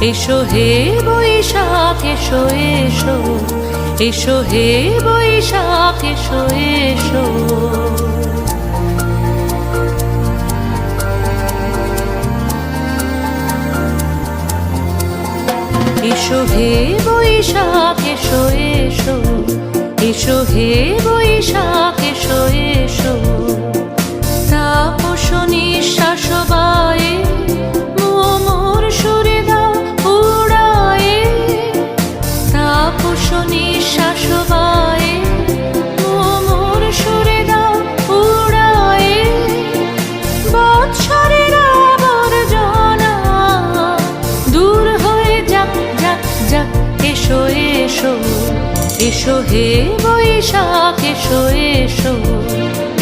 এসো হে বৈশাখ এসো এসো, এসো হে বৈশাখ এসো এসো। এসো হে বৈশাখ এসো এসো, এসো হে বৈশাখ এসো এসো। তাপস নিঃশ্বাস বায়ে মোর সুরে দাও উড়ায়ে, তাপস নিঃশ্বাস বায়ে মোর সুরে দাও উড়ায়ে। বৎসরের আবর্জনা দূর হয়ে যাক যাক যাক। এসো এসো, এসো হে বৈশাখ এসো এসো,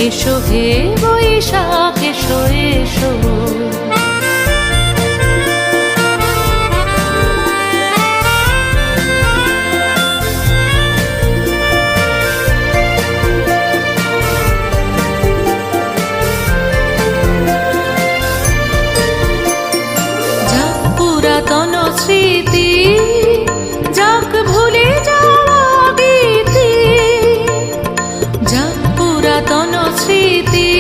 এসো হে বৈশাখ এসো এসো। যাক পুরাতন স্মৃতি, যাক ভুলে যাওয়া গীতি, যাক পুরাতন স্মৃতি,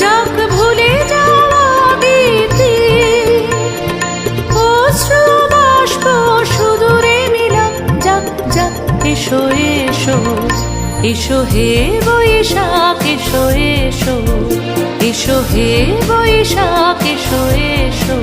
যাক ভুলে যাওয়া গীতি। অশ্রু বাষ্প সুদূরে মিলাক যাক যাক। এসো এসো, এসো হে বৈশাখ এসো এসো, এসো হে বৈশাখ এসো এসো।